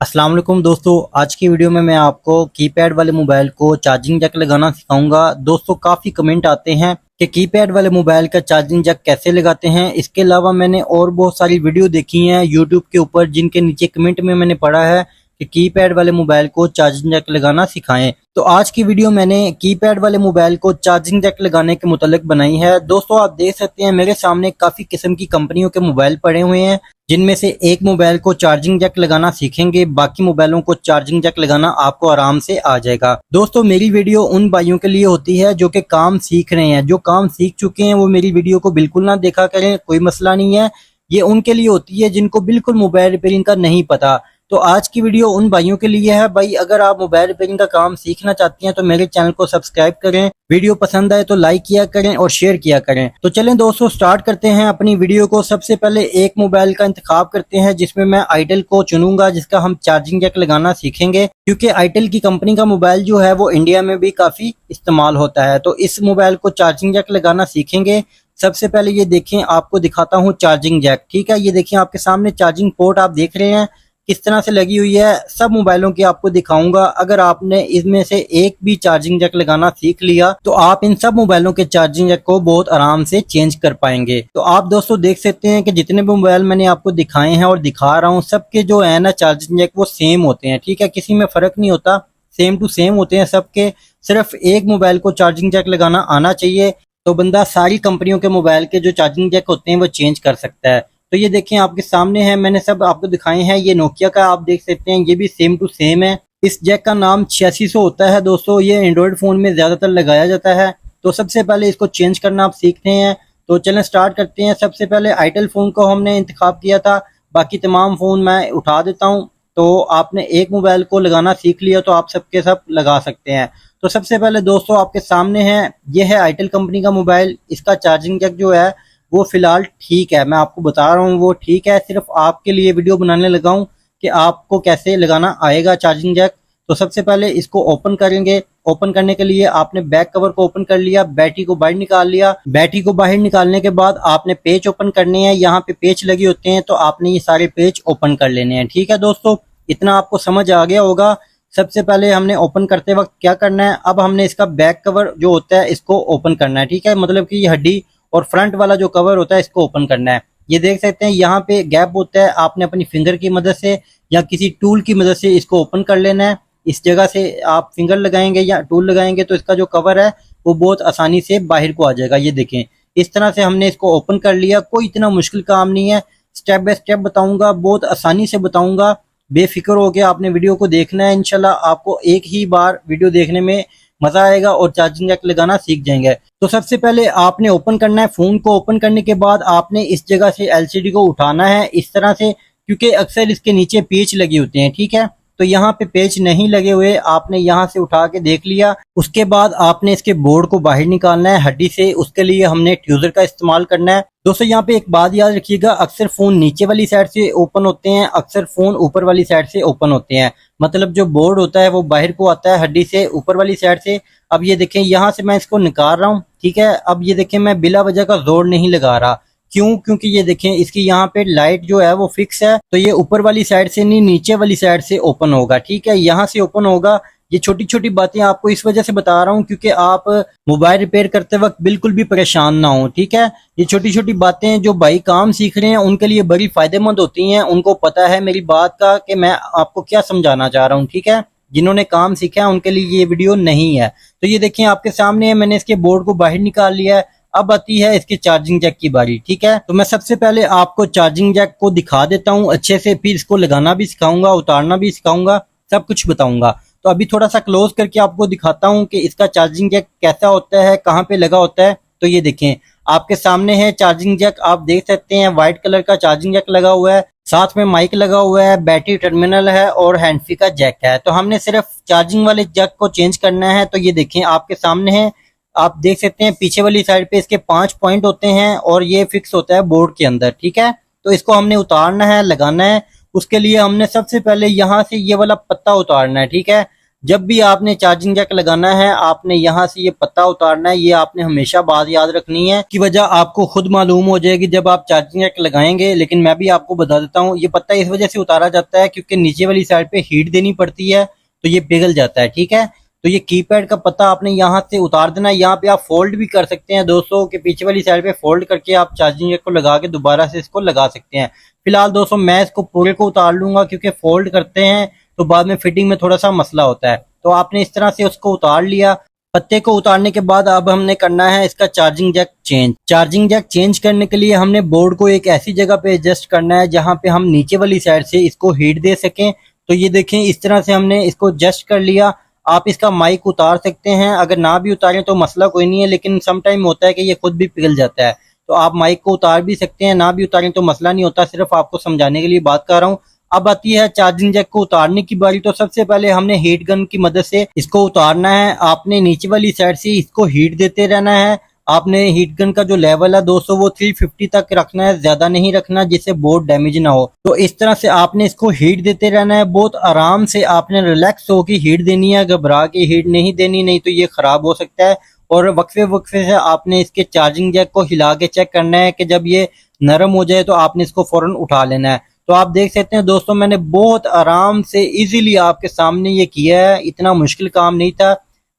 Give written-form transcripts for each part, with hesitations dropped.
अस्सलाम वालेकुम दोस्तों, आज की वीडियो में मैं आपको कीपैड वाले मोबाइल को चार्जिंग जैक लगाना सिखाऊंगा। दोस्तों काफ़ी कमेंट आते हैं कि कीपैड वाले मोबाइल का चार्जिंग जैक कैसे लगाते हैं। इसके अलावा मैंने और बहुत सारी वीडियो देखी हैं यूट्यूब के ऊपर जिनके नीचे कमेंट में मैंने पढ़ा है कि कीपैड वाले मोबाइल को चार्जिंग जैक लगाना सिखाएं। तो आज की वीडियो मैंने कीपैड वाले मोबाइल को चार्जिंग जैक लगाने के मुतालिक बनाई है। दोस्तों आप देख सकते हैं मेरे सामने काफ़ी किस्म की कंपनियों के मोबाइल पड़े हुए हैं, जिनमें से एक मोबाइल को चार्जिंग जैक लगाना सीखेंगे, बाकी मोबाइलों को चार्जिंग जैक लगाना आपको आराम से आ जाएगा। दोस्तों मेरी वीडियो उन भाइयों के लिए होती है जो कि काम सीख रहे हैं। जो काम सीख चुके हैं वो मेरी वीडियो को बिल्कुल ना देखा करें, कोई मसला नहीं है। ये उनके लिए होती है जिनको बिल्कुल मोबाइल रिपेयरिंग का नहीं पता। तो आज की वीडियो उन भाइयों के लिए है। भाई अगर आप मोबाइल रिपेयरिंग का काम सीखना चाहते हैं तो मेरे चैनल को सब्सक्राइब करें, वीडियो पसंद आए तो लाइक किया करें और शेयर किया करें। तो चलें दोस्तों स्टार्ट करते हैं अपनी वीडियो को। सबसे पहले एक मोबाइल का इंतखाब करते हैं जिसमें मैं आईटेल को चुनूंगा, जिसका हम चार्जिंग जैक लगाना सीखेंगे, क्योंकि आईटेल की कंपनी का मोबाइल जो है वो इंडिया में भी काफी इस्तेमाल होता है। तो इस मोबाइल को चार्जिंग जैक लगाना सीखेंगे। सबसे पहले ये देखें, आपको दिखाता हूँ चार्जिंग जैक। ठीक है, ये देखें आपके सामने चार्जिंग पोर्ट आप देख रहे हैं किस तरह से लगी हुई है। सब मोबाइलों की आपको दिखाऊंगा। अगर आपने इसमें से एक भी चार्जिंग जैक लगाना सीख लिया तो आप इन सब मोबाइलों के चार्जिंग जैक को बहुत आराम से चेंज कर पाएंगे। तो आप दोस्तों देख सकते हैं कि जितने भी मोबाइल मैंने आपको दिखाए हैं और दिखा रहा हूँ, सबके जो है ना चार्जिंग जैक वो सेम होते हैं। ठीक है, किसी में फर्क नहीं होता, सेम टू सेम होते हैं सबके। सिर्फ एक मोबाइल को चार्जिंग जैक लगाना आना चाहिए तो बंदा सारी कंपनियों के मोबाइल के जो चार्जिंग जैक होते हैं वो चेंज कर सकता है। तो ये देखें आपके सामने है, मैंने सब आपको दिखाए हैं। ये नोकिया का आप देख सकते हैं, ये भी सेम टू सेम है। इस जैक का नाम 8600 होता है दोस्तों। ये एंड्रॉयड फ़ोन में ज़्यादातर लगाया जाता है। तो सबसे पहले इसको चेंज करना आप सीखते हैं। तो चलें स्टार्ट करते हैं। सबसे पहले आईटेल फ़ोन को हमने इंतखाब किया था, बाकी तमाम फ़ोन मैं उठा देता हूँ। तो आपने एक मोबाइल को लगाना सीख लिया तो आप सबके सब लगा सकते हैं। तो सबसे पहले दोस्तों आपके सामने है, ये है आईटेल कंपनी का मोबाइल। इसका चार्जिंग जैक जो है वो फिलहाल ठीक है, मैं आपको बता रहा हूँ वो ठीक है। सिर्फ आपके लिए वीडियो बनाने लगा हूँ कि आपको कैसे लगाना आएगा चार्जिंग जैक। तो सबसे पहले इसको ओपन करेंगे। ओपन करने के लिए आपने बैक कवर को ओपन कर लिया, बैटरी को बाहर निकाल लिया। बैटरी को बाहर निकालने के बाद आपने पेज ओपन करने हैं। यहाँ पे पेज लगे होते हैं तो आपने ये सारे पेज ओपन कर लेने हैं। ठीक है दोस्तों, इतना आपको समझ आ गया होगा। सबसे पहले हमने ओपन करते वक्त क्या करना है, अब हमने इसका बैक कवर जो होता है इसको ओपन करना है। ठीक है, मतलब कि ये हड्डी और फ्रंट वाला जो कवर होता है इसको ओपन करना है। ये देख सकते हैं यहाँ पे गैप होता है, आपने अपनी फिंगर की मदद से या किसी टूल की मदद से इसको ओपन कर लेना है। इस जगह से आप फिंगर लगाएंगे या टूल लगाएंगे तो इसका जो कवर है वो बहुत आसानी से बाहर को आ जाएगा। ये देखें इस तरह से हमने इसको ओपन कर लिया। कोई इतना मुश्किल काम नहीं है, स्टेप बाय स्टेप बताऊंगा, बहुत आसानी से बताऊंगा। बेफिक्र हो के आपने वीडियो को देखना है। इंशाल्लाह आपको एक ही बार वीडियो देखने में मजा आएगा और चार्जिंग जैक लगाना सीख जाएंगे। तो सबसे पहले आपने ओपन करना है फोन को। ओपन करने के बाद आपने इस जगह से एलसीडी को उठाना है इस तरह से, क्योंकि अक्सर इसके नीचे पेच लगे होते हैं। ठीक है, तो यहाँ पे पेच नहीं लगे हुए, आपने यहाँ से उठा के देख लिया। उसके बाद आपने इसके बोर्ड को बाहर निकालना है हड्डी से। उसके लिए हमने ट्यूजर का इस्तेमाल करना है। दोस्तों यहाँ पे एक बात याद रखिएगा, अक्सर फोन नीचे वाली साइड से ओपन होते हैं, अक्सर फोन ऊपर वाली साइड से ओपन होते हैं। मतलब जो बोर्ड होता है वो बाहर को आता है हड्डी से ऊपर वाली साइड से। अब ये देखें यहाँ से मैं इसको निकाल रहा हूँ। ठीक है, अब ये देखें मैं बिला वजह का जोर नहीं लगा रहा। क्यों? क्योंकि ये देखें इसकी यहाँ पे लाइट जो है वो फिक्स है, तो ये ऊपर वाली साइड से नहीं नीचे वाली साइड से ओपन होगा। ठीक है, यहाँ से ओपन होगा। ये छोटी छोटी बातें आपको इस वजह से बता रहा हूँ क्योंकि आप मोबाइल रिपेयर करते वक्त बिल्कुल भी परेशान ना हो। ठीक है, ये छोटी छोटी बातें जो भाई काम सीख रहे हैं उनके लिए बड़ी फायदेमंद होती हैं। उनको पता है मेरी बात का कि मैं आपको क्या समझाना चाह रहा हूँ। ठीक है, जिन्होंने काम सीखा है उनके लिए ये वीडियो नहीं है। तो ये देखिए आपके सामने मैंने इसके बोर्ड को बाहर निकाल लिया है। अब आती है इसके चार्जिंग जैक की बारी। ठीक है, तो मैं सबसे पहले आपको चार्जिंग जैक को दिखा देता हूँ अच्छे से, फिर इसको लगाना भी सिखाऊंगा, उतारना भी सिखाऊंगा, सब कुछ बताऊंगा। तो अभी थोड़ा सा क्लोज करके आपको दिखाता हूँ कि इसका चार्जिंग जैक कैसा होता है, कहाँ पे लगा होता है। तो ये देखें आपके सामने है चार्जिंग जैक, आप देख सकते हैं व्हाइट कलर का चार्जिंग जैक लगा हुआ है, साथ में माइक लगा हुआ है, बैटरी टर्मिनल है और हैंड फ्री का जैक है। तो हमने सिर्फ चार्जिंग वाले जैक को चेंज करना है। तो ये देखें आपके सामने है, आप देख सकते हैं पीछे वाली साइड पे इसके 5 पॉइंट होते हैं और ये फिक्स होता है बोर्ड के अंदर। ठीक है, तो इसको हमने उतारना है, लगाना है। उसके लिए हमने सबसे पहले यहाँ से ये वाला पत्ता उतारना है। ठीक है, जब भी आपने चार्जिंग जैक लगाना है आपने यहाँ से ये पत्ता उतारना है। ये आपने हमेशा बात याद रखनी है की वजह आपको खुद मालूम हो जाएगी जब आप चार्जिंग जैक लगाएंगे। लेकिन मैं भी आपको बता देता हूँ, ये पत्ता इस वजह से उतारा जाता है क्योंकि नीचे वाली साइड पे हीट देनी पड़ती है तो ये पिघल जाता है। ठीक है, तो ये कीपैड का पत्ता आपने यहाँ से उतार देना है। यहाँ पे आप फोल्ड भी कर सकते हैं दोस्तों, के पीछे वाली साइड पे फोल्ड करके आप चार्जिंग जैक को लगा के दोबारा से इसको लगा सकते हैं। फिलहाल दोस्तों मैं इसको पूरे को उतार लूंगा क्योंकि फोल्ड करते हैं तो बाद में फिटिंग में थोड़ा सा मसला होता है। तो आपने इस तरह से उसको उतार लिया। पत्ते को उतारने के बाद अब हमने करना है इसका charging jack change. Charging jack change करने के लिए हमने बोर्ड को एक ऐसी जगह पे एडजस्ट करना है जहां पे हम नीचे वाली साइड से इसको हीट दे सकें। तो ये देखें इस तरह से हमने इसको एडजस्ट कर लिया। आप इसका माइक उतार सकते हैं, अगर ना भी उतारें तो मसला कोई नहीं है, लेकिन सम टाइम होता है कि ये खुद भी पिघल जाता है। तो आप माइक को उतार भी सकते हैं, ना भी उतारें तो मसला नहीं होता, सिर्फ आपको समझाने के लिए बात कर रहा हूँ। अब आती है चार्जिंग जैक को उतारने की बारी। तो सबसे पहले हमने हीट गन की मदद से इसको उतारना है। आपने नीचे वाली साइड से इसको हीट देते रहना है। आपने हीट गन का जो लेवल है दोस्तों वो 350 तक रखना है, ज्यादा नहीं रखना जिससे बोर्ड डैमेज ना हो। तो इस तरह से आपने इसको हीट देते रहना है, बहुत आराम से आपने रिलैक्स होकर हीट देनी है, घबरा के हीट नहीं देनी, नहीं तो ये खराब हो सकता है। और वक्फे वक्फे से आपने इसके चार्जिंग जैक को हिला के चेक करना है कि जब ये नरम हो जाए तो आपने इसको फौरन उठा लेना है। तो आप देख सकते हैं दोस्तों मैंने बहुत आराम से इजीली आपके सामने ये किया है, इतना मुश्किल काम नहीं था।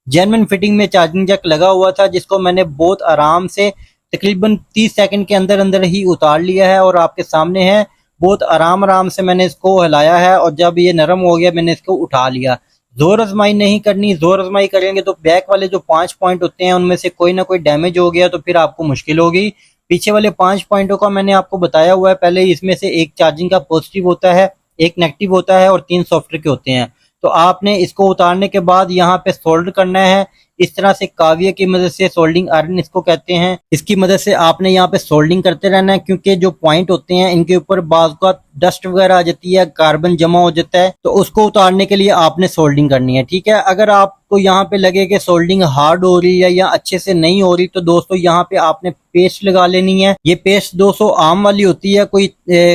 जेन्युइन फिटिंग में चार्जिंग जैक लगा हुआ था जिसको मैंने बहुत आराम से तकरीबन 30 सेकंड के अंदर अंदर ही उतार लिया है और आपके सामने है। बहुत आराम से मैंने इसको हिलाया है और जब ये नरम हो गया मैंने इसको उठा लिया। जोर आजमाई नहीं करनी, जोर आजमाई करेंगे तो बैक वाले जो 5 पॉइंट होते हैं उनमें से कोई ना कोई डैमेज हो गया तो फिर आपको मुश्किल होगी। पीछे वाले 5 पॉइंटों का मैंने आपको बताया हुआ है पहले। इसमें से एक चार्जिंग का पॉजिटिव होता है, एक नेगेटिव होता है और 3 सॉफ्टवेयर के होते हैं। तो आपने इसको उतारने के बाद यहाँ पे सोल्डर करना है। इस तरह से काविया की मदद से, सोल्डिंग आयरन इसको कहते हैं, इसकी मदद से आपने यहाँ पे सोल्डिंग करते रहना है क्योंकि जो पॉइंट होते हैं इनके ऊपर बाज़ का डस्ट वगैरह आ जाती है, कार्बन जमा हो जाता है, तो उसको उतारने के लिए आपने सोल्डिंग करनी है। ठीक है, अगर आपको यहाँ पे लगे कि सोल्डिंग हार्ड हो रही है या अच्छे से नहीं हो रही तो दोस्तों यहाँ पे आपने पेस्ट लगा लेनी है। ये पेस्ट दोस्तों आम वाली होती है, कोई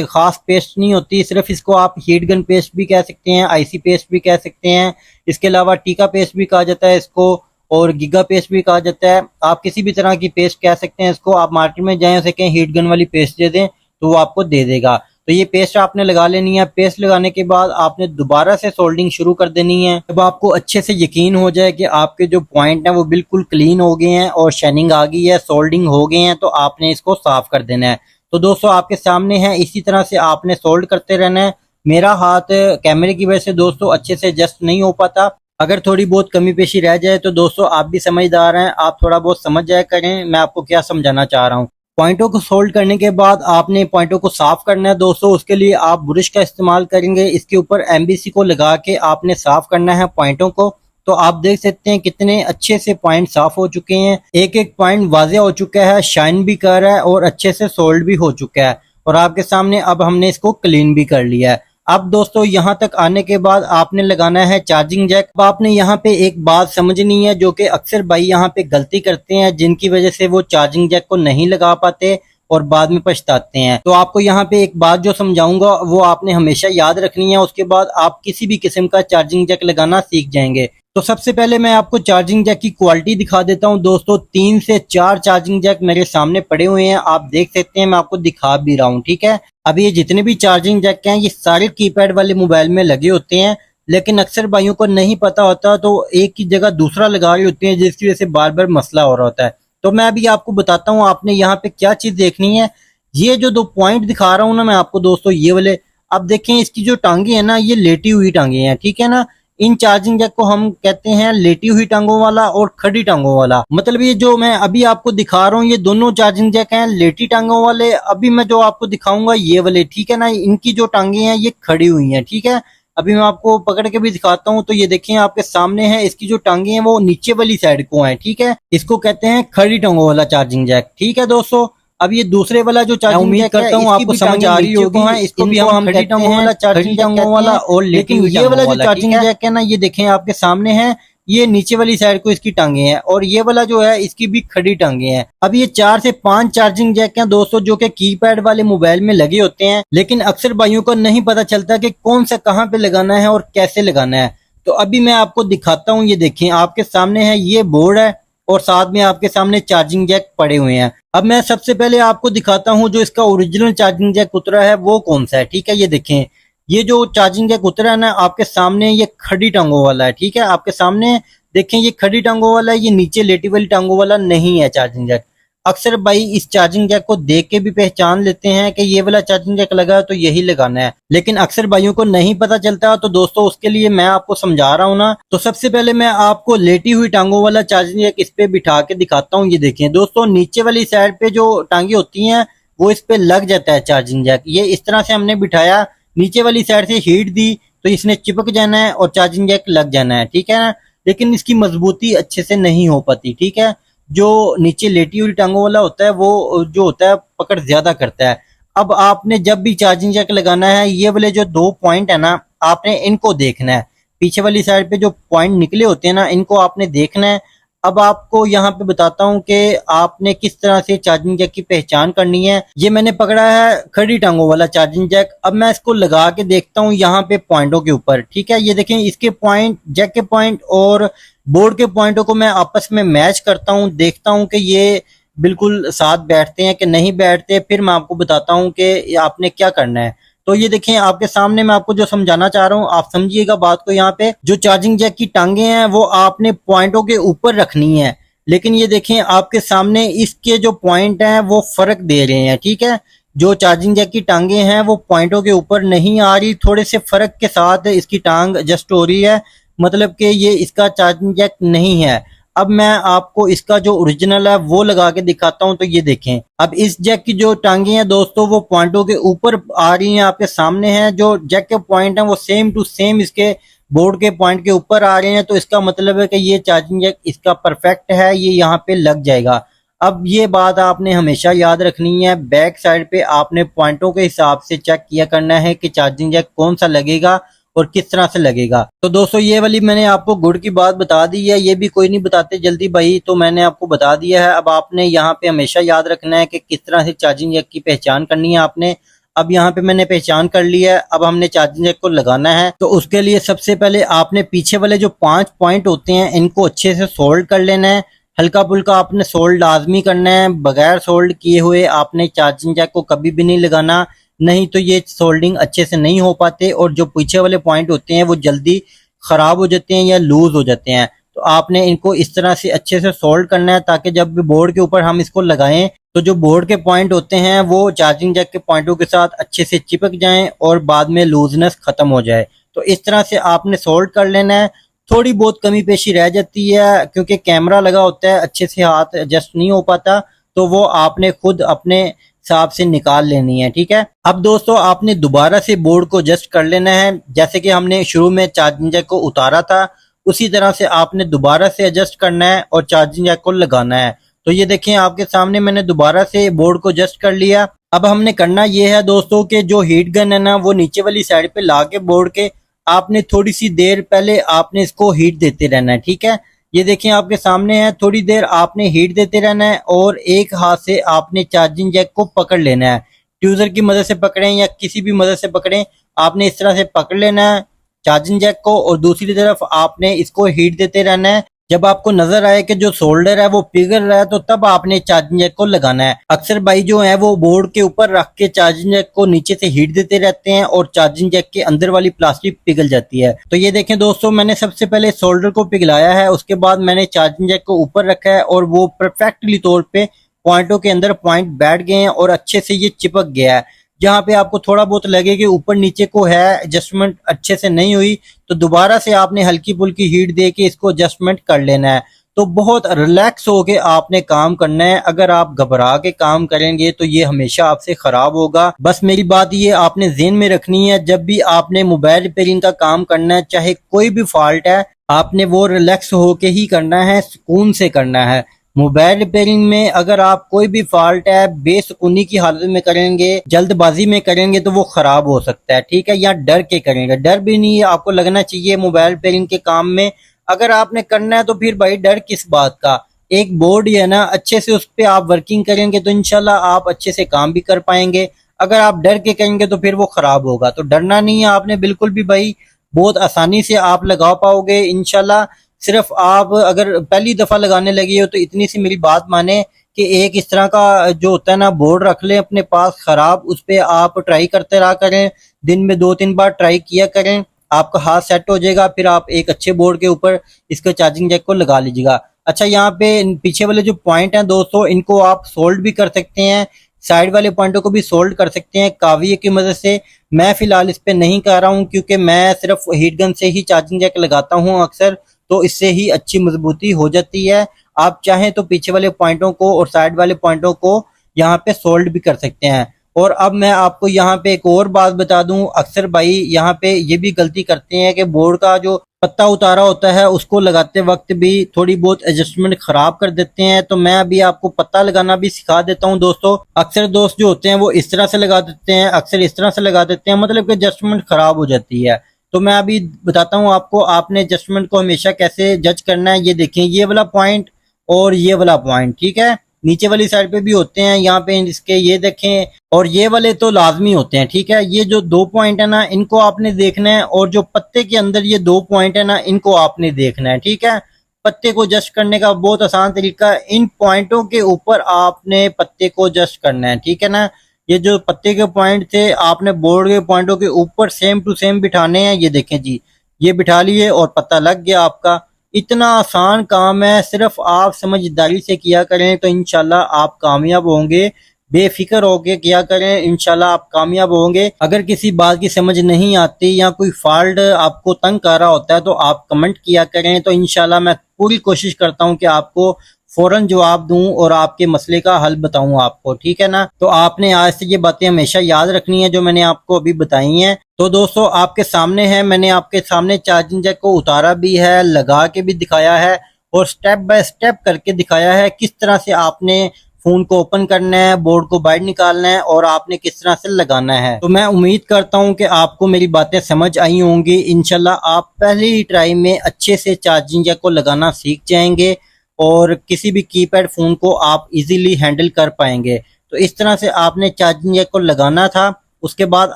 खास पेस्ट नहीं होती, सिर्फ इसको आप हीट गन पेस्ट भी कह सकते हैं, आईसी पेस्ट भी कह सकते हैं, इसके अलावा टीका पेस्ट भी कहा जाता है इसको, और गीगा पेस्ट भी कहा जाता है। आप किसी भी तरह की पेस्ट कह सकते हैं इसको। आप मार्केट में जाएं उसे कहें हीट गन वाली पेस्ट दे दें तो वो आपको दे देगा। तो ये पेस्ट आपने लगा लेनी है। पेस्ट लगाने के बाद आपने दोबारा से सोल्डिंग शुरू कर देनी है। जब आपको अच्छे से यकीन हो जाए कि आपके जो पॉइंट हैं वो बिल्कुल क्लीन हो गए हैं और शाइनिंग आ गई है, सोल्डिंग हो गए हैं, तो आपने इसको साफ कर देना है। तो दोस्तों आपके सामने है, इसी तरह से आपने सोल्ड करते रहना है। मेरा हाथ कैमरे की वजह से दोस्तों अच्छे से एडजस्ट नहीं हो पाता, अगर थोड़ी बहुत कमी पेशी रह जाए तो दोस्तों आप भी समझदार हैं, आप थोड़ा बहुत समझ जाया करें मैं आपको क्या समझाना चाह रहा हूँ। पॉइंटों को सोल्ड करने के बाद आपने पॉइंटों को साफ करना है दोस्तों। उसके लिए आप ब्रश का इस्तेमाल करेंगे। इसके ऊपर एमबीसी को लगा के आपने साफ करना है पॉइंटों को। तो आप देख सकते हैं कितने अच्छे से पॉइंट साफ हो चुके हैं, एक एक पॉइंट वाज़ेह हो चुका है, शाइन भी कर रहा है और अच्छे से सोल्ड भी हो चुका है। और आपके सामने अब हमने इसको क्लीन भी कर लिया है। अब दोस्तों यहाँ तक आने के बाद आपने लगाना है चार्जिंग जैक। अब आपने यहाँ पे एक बात समझनी है जो कि अक्सर भाई यहाँ पे गलती करते हैं, जिनकी वजह से वो चार्जिंग जैक को नहीं लगा पाते और बाद में पछताते हैं। तो आपको यहाँ पे एक बात जो समझाऊंगा वो आपने हमेशा याद रखनी है, उसके बाद आप किसी भी किस्म का चार्जिंग जैक लगाना सीख जाएंगे। तो सबसे पहले मैं आपको चार्जिंग जैक की क्वालिटी दिखा देता हूँ दोस्तों। 3 से 4 चार्जिंग जैक मेरे सामने पड़े हुए हैं, आप देख सकते हैं, मैं आपको दिखा भी रहा हूँ। ठीक है, अब ये जितने भी चार्जिंग जैक हैं ये सारे कीपैड वाले मोबाइल में लगे होते हैं, लेकिन अक्सर भाइयों को नहीं पता होता तो एक की जगह दूसरा लगा रहे होते हैं, जिसकी वजह से बार बार मसला हो रहा होता है। तो मैं अभी आपको बताता हूँ आपने यहाँ पे क्या चीज देखनी है। ये जो 2 पॉइंट दिखा रहा हूँ ना मैं आपको दोस्तों, ये वाले अब देखें, इसकी जो टांगे हैं ना ये लेटी हुई टांगे हैं। ठीक है ना, इन चार्जिंग जैक को हम कहते हैं लेटी हुई टांगों वाला और खड़ी टांगों वाला। मतलब ये जो मैं अभी आपको दिखा रहा हूँ ये दोनों चार्जिंग जैक हैं लेटी टांगों वाले। अभी मैं जो आपको दिखाऊंगा ये वाले, ठीक है ना, इनकी जो टांगे हैं ये खड़ी हुई हैं। ठीक है, अभी मैं आपको पकड़ के भी दिखाता हूँ। तो ये देखें आपके सामने है, इसकी जो टांगे हैं वो नीचे वाली साइड को हैं। ठीक है, इसको कहते हैं खड़ी टांगों वाला चार्जिंग जैक। ठीक है दोस्तों, अब ये दूसरे वाला जो चार्जिंग उम्मीद करता हूँ आपको समझ आ रही होगी, इसको भी हम खड़ी टांगों वाला चार्जिंग जैक वाला। और लेकिन ये वाला जो चार्जिंग जैक है ना ये देखें आपके सामने है, ये नीचे वाली साइड को इसकी टांगे हैं और ये वाला जो है इसकी भी खड़ी टांगे हैं। अब ये 4 से 5 चार्जिंग जैक हैं दोस्तों जो कि कीपैड वाले मोबाइल में लगे होते हैं, लेकिन अक्सर भाइयों को नहीं पता चलता कि कौन सा कहाँ पे लगाना है और कैसे लगाना है। तो अभी मैं आपको दिखाता हूँ। ये देखें, आपके सामने है ये बोर्ड है और साथ में आपके सामने चार्जिंग जैक पड़े हुए हैं। अब मैं सबसे पहले आपको दिखाता हूँ जो इसका ओरिजिनल चार्जिंग जैक उतरा है वो कौन सा है। ठीक है, ये देखें, ये जो चार्जिंग जैक उतरा है ना आपके सामने, ये खड़ी टांगों वाला है। ठीक है, आपके सामने देखें, ये खड़ी टांगों वाला है, ये नीचे लेटी वाली टांगों वाला नहीं है चार्जिंग जैक। अक्सर भाई इस चार्जिंग जैक को देख के भी पहचान लेते हैं कि ये वाला चार्जिंग जैक लगा है तो यही लगाना है, लेकिन अक्सर भाइयों को नहीं पता चलता। तो दोस्तों उसके लिए मैं आपको समझा रहा हूँ ना। तो सबसे पहले मैं आपको लेटी हुई टांगों वाला चार्जिंग जैक इस पे बिठा के दिखाता हूँ। ये देखें दोस्तों, नीचे वाली साइड पे जो टांगे होती हैं वो इस पे लग जाता है चार्जिंग जैक। ये इस तरह से हमने बिठाया, नीचे वाली साइड से हीट दी तो इसने चिपक जाना है और चार्जिंग जैक लग जाना है। ठीक है ना, लेकिन इसकी मजबूती अच्छे से नहीं हो पाती। ठीक है, जो नीचे लेटी हुई टांगों वाला होता है वो जो होता है पकड़ ज्यादा करता है। अब आपने जब भी चार्जिंग जैक लगाना है, ये वाले जो 2 पॉइंट है ना, आपने इनको देखना है। पीछे वाली साइड पे जो पॉइंट निकले होते हैं ना, इनको आपने देखना है। अब आपको यहाँ पे बताता हूँ कि आपने किस तरह से चार्जिंग जैक की पहचान करनी है। ये मैंने पकड़ा है खड़ी टांगों वाला चार्जिंग जैक। अब मैं इसको लगा के देखता हूँ यहाँ पे पॉइंटों के ऊपर। ठीक है, ये देखें, इसके पॉइंट, जैक के पॉइंट और बोर्ड के पॉइंटों को मैं आपस में मैच करता हूँ, देखता हूँ कि ये बिल्कुल साथ बैठते हैं कि नहीं बैठते। फिर मैं आपको बताता हूँ कि आपने क्या करना है। तो ये देखें, आपके सामने मैं आपको जो समझाना चाह रहा हूँ आप समझिएगा बात को। यहाँ पे जो चार्जिंग जैक की टांगे हैं वो आपने पॉइंटों के ऊपर रखनी है, लेकिन ये देखें आपके सामने इसके जो पॉइंट हैं वो फर्क दे रहे हैं। ठीक है, जो चार्जिंग जैक की टांगे हैं वो पॉइंटों के ऊपर नहीं आ रही, थोड़े से फर्क के साथ इसकी टांग एडजस्ट हो रही है, मतलब कि ये इसका चार्जिंग जैक नहीं है। अब मैं आपको इसका जो ओरिजिनल है वो लगा के दिखाता हूं। तो ये देखें, अब इस जैक की जो टांगे हैं दोस्तों वो पॉइंटों के ऊपर आ रही हैं, आपके सामने हैं। जो जैक के पॉइंट हैं वो सेम टू सेम इसके बोर्ड के पॉइंट के ऊपर आ रहे हैं। तो इसका मतलब है कि ये चार्जिंग जैक इसका परफेक्ट है, ये यहाँ पे लग जाएगा। अब ये बात आपने हमेशा याद रखनी है, बैक साइड पे आपने पॉइंटों के हिसाब से चेक किया करना है कि चार्जिंग जैक कौन सा लगेगा और किस तरह से लगेगा। तो दोस्तों ये वाली मैंने आपको गुड़ की बात बता दी है, ये भी कोई नहीं बताते जल्दी भाई, तो मैंने आपको बता दिया है। अब आपने यहाँ पे हमेशा याद रखना है कि किस तरह से चार्जिंग जैक की पहचान करनी है आपने। अब यहाँ पे मैंने पहचान कर लिया है, अब हमने चार्जिंग जैक को लगाना है। तो उसके लिए सबसे पहले आपने पीछे वाले जो 5 पॉइंट होते हैं इनको अच्छे से सोल्ड कर लेना है। हल्का फुल्का आपने सोल्ड लाजमी करना है, बगैर सोल्ड किए हुए आपने चार्जिंग जैक को कभी भी नहीं लगाना, नहीं तो ये सोल्डिंग अच्छे से नहीं हो पाते और जो पीछे वाले पॉइंट होते हैं वो जल्दी खराब हो जाते हैं या लूज हो जाते हैं। तो आपने इनको इस तरह से अच्छे से सोल्ड करना है ताकि जब भी बोर्ड के ऊपर हम इसको लगाएं तो जो बोर्ड के पॉइंट होते हैं वो चार्जिंग जैक के पॉइंटों के साथ अच्छे से चिपक जाएं और बाद में लूजनेस खत्म हो जाए। तो इस तरह से आपने सोल्ड कर लेना है। थोड़ी बहुत कमी पेशी रह जाती है क्योंकि कैमरा लगा होता है, अच्छे से हाथ एडजस्ट नहीं हो पाता, तो वो आपने खुद अपने हिसाब से निकाल लेनी है। ठीक है, अब दोस्तों आपने दोबारा से बोर्ड को एडजस्ट कर लेना है, जैसे कि हमने शुरू में चार्जिंग जैक को उतारा था उसी तरह से आपने दोबारा से एडजस्ट करना है और चार्जिंग जैक को लगाना है। तो ये देखें आपके सामने मैंने दोबारा से बोर्ड को एडजस्ट कर लिया। अब हमने करना ये है दोस्तों कि जो हीट गन है ना वो नीचे वाली साइड पे ला के बोर्ड के आपने थोड़ी सी देर पहले आपने इसको हीट देते रहना है। ठीक है, ये देखें आपके सामने है, थोड़ी देर आपने हीट देते रहना है और एक हाथ से आपने चार्जिंग जैक को पकड़ लेना है। ट्यूजर की मदद से पकड़ें या किसी भी मदद से पकड़ें, आपने इस तरह से पकड़ लेना है चार्जिंग जैक को और दूसरी तरफ आपने इसको हीट देते रहना है। जब आपको नजर आए कि जो सोल्डर है वो पिघल रहा है तो तब आपने चार्जिंग जैक को लगाना है। अक्सर भाई जो है वो बोर्ड के ऊपर रख के चार्जिंग जैक को नीचे से हीट देते रहते हैं और चार्जिंग जैक के अंदर वाली प्लास्टिक पिघल जाती है। तो ये देखें दोस्तों, मैंने सबसे पहले सोल्डर को पिघलाया है, उसके बाद मैंने चार्जिंग जैक को ऊपर रखा है और वो परफेक्टली तौर पे पॉइंटों के अंदर पॉइंट बैठ गए हैं और अच्छे से ये चिपक गया है। जहाँ पे आपको थोड़ा बहुत लगे कि ऊपर नीचे को है एडजस्टमेंट अच्छे से नहीं हुई तो दोबारा से आपने हल्की फुल्की हीट दे के इसको एडजस्टमेंट कर लेना है। तो बहुत रिलैक्स होके आपने काम करना है, अगर आप घबरा के काम करेंगे तो ये हमेशा आपसे खराब होगा। बस मेरी बात ये आपने ज़हन में रखनी है, जब भी आपने मोबाइल रिपेयरिंग का काम करना है चाहे कोई भी फॉल्ट है आपने वो रिलैक्स होके ही करना है, सुकून से करना है। मोबाइल रिपेयरिंग में अगर आप कोई भी फॉल्ट है बेसुकूनी की हालत में करेंगे, जल्दबाजी में करेंगे तो वो खराब हो सकता है। ठीक है, या डर के करेंगे, डर भी नहीं है आपको लगना चाहिए मोबाइल रिपेयरिंग के काम में। अगर आपने करना है तो फिर भाई डर किस बात का, एक बोर्ड ही है ना, अच्छे से उस पर आप वर्किंग करेंगे तो इंशाल्लाह आप अच्छे से काम भी कर पाएंगे। अगर आप डर के करेंगे तो फिर वो खराब होगा, तो डरना नहीं है आपने बिल्कुल भी भाई। बहुत आसानी से आप लगा पाओगे इंशाल्लाह। सिर्फ आप अगर पहली दफा लगाने लगे हो तो इतनी सी मेरी बात माने कि एक इस तरह का जो होता है ना बोर्ड रख लें अपने पास खराब, उस पे आप ट्राई करते रहा करें, दिन में 2-3 बार ट्राई किया करें, आपका हाथ सेट हो जाएगा। फिर आप एक अच्छे बोर्ड के ऊपर इसके चार्जिंग जैक को लगा लीजिएगा। अच्छा, यहाँ पे पीछे वाले जो पॉइंट हैं दोस्तों, इनको आप सोल्ड भी कर सकते हैं, साइड वाले पॉइंटों को भी सोल्ड कर सकते हैं काविये की मदद से। मैं फिलहाल इस पे नहीं कर रहा हूँ क्योंकि मैं सिर्फ हीट गन से ही चार्जिंग जैक लगाता हूँ अक्सर, तो इससे ही अच्छी मजबूती हो जाती है। आप चाहें तो पीछे वाले पॉइंटों को और साइड वाले पॉइंटों को यहाँ पे सोल्ड भी कर सकते हैं। और अब मैं आपको यहाँ पे एक और बात बता दूं, अक्सर भाई यहाँ पे ये भी गलती करते हैं कि बोर्ड का जो पत्ता उतारा होता है उसको लगाते वक्त भी थोड़ी बहुत एडजस्टमेंट खराब कर देते हैं। तो मैं अभी आपको पत्ता लगाना भी सिखा देता हूँ दोस्तों। अक्सर दोस्त जो होते हैं वो इस तरह से लगा देते हैं, अक्सर इस तरह से लगा देते हैं, मतलब कि एडजस्टमेंट खराब हो जाती है। तो मैं अभी बताता हूँ आपको, आपने एडजस्टमेंट को हमेशा कैसे जज करना है। ये देखें, ये वाला पॉइंट और ये वाला पॉइंट, ठीक है, नीचे वाली साइड पे भी होते हैं, यहाँ पे इसके ये देखें, और ये वाले तो लाजमी होते हैं, ठीक है। ये जो 2 पॉइंट है ना, इनको आपने देखना है, और जो पत्ते के अंदर ये 2 पॉइंट है ना, इनको आपने देखना है, ठीक है। पत्ते को जस्ट करने का बहुत आसान तरीका है, इन पॉइंटों के ऊपर आपने पत्ते को जस्ट करना है, ठीक है ना। ये जो पत्ते के पॉइंट थे आपने बोर्ड के पॉइंटों के ऊपर सेम टू सेम बिठाने हैं। ये देखें जी, ये बिठा लिए और पत्ता लग गया आपका। इतना आसान काम है, सिर्फ आप समझदारी से किया करें तो इंशाल्लाह आप कामयाब होंगे। बेफिक्र होके किया करें, इंशाल्लाह आप कामयाब होंगे। अगर किसी बात की समझ नहीं आती या कोई फॉल्ट आपको तंग कर रहा होता है तो आप कमेंट किया करें, तो इंशाल्लाह मैं पूरी कोशिश करता हूं कि आपको फौरन जवाब दूं और आपके मसले का हल बताऊं आपको, ठीक है ना। तो आपने आज से ये बातें हमेशा याद रखनी है जो मैंने आपको अभी बताई हैं। तो दोस्तों आपके सामने है, मैंने आपके सामने चार्जिंग जैक को उतारा भी है, लगा के भी दिखाया है, और स्टेप बाय स्टेप करके दिखाया है किस तरह से आपने फोन को ओपन करना है, बोर्ड को बाहर निकालना है और आपने किस तरह से लगाना है। तो मैं उम्मीद करता हूं कि आपको मेरी बातें समझ आई होंगी। इंशाल्लाह आप पहली ही ट्राई में अच्छे से चार्जिंग जैक को लगाना सीख जाएंगे और किसी भी कीपैड फोन को आप इजीली हैंडल कर पाएंगे। तो इस तरह से आपने चार्जिंग जैक को लगाना था, उसके बाद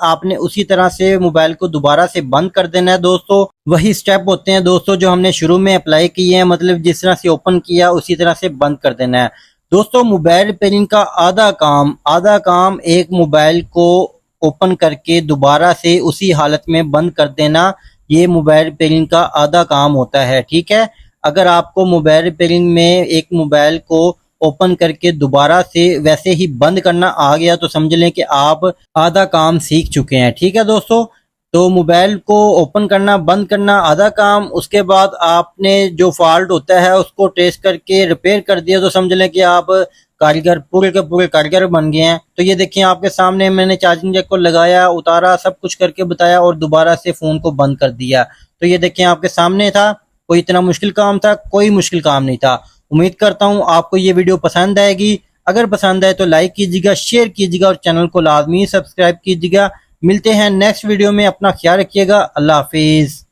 आपने उसी तरह से मोबाइल को दोबारा से बंद कर देना है दोस्तों। वही स्टेप होते हैं दोस्तों जो हमने शुरू में अप्लाई किए हैं, मतलब जिस तरह से ओपन किया उसी तरह से बंद कर देना है दोस्तों। मोबाइल रिपेयरिंग का आधा काम एक मोबाइल को ओपन करके दोबारा से उसी हालत में बंद कर देना, ये मोबाइल रिपेयरिंग का आधा काम होता है, ठीक है। अगर आपको मोबाइल रिपेयरिंग में एक मोबाइल को ओपन करके दोबारा से वैसे ही बंद करना आ गया तो समझ लें कि आप आधा काम सीख चुके हैं, ठीक है दोस्तों। तो मोबाइल को ओपन करना बंद करना आधा काम, उसके बाद आपने जो फॉल्ट होता है उसको ट्रेस करके रिपेयर कर दिया तो समझ लें कि आप कारीगर, पूरे के पूरे कारीगर बन गए हैं। तो ये देखिए आपके सामने मैंने चार्जिंग जैक को लगाया, उतारा, सब कुछ करके बताया और दोबारा से फोन को बंद कर दिया। तो ये देखिए आपके सामने था, कोई इतना मुश्किल काम था? कोई मुश्किल काम नहीं था। उम्मीद करता हूँ आपको ये वीडियो पसंद आएगी। अगर पसंद आए तो लाइक कीजिएगा, शेयर कीजिएगा और चैनल को लाजमी सब्सक्राइब कीजिएगा। मिलते हैं नेक्स्ट वीडियो में, अपना ख्याल रखिएगा। अल्लाह हाफिज।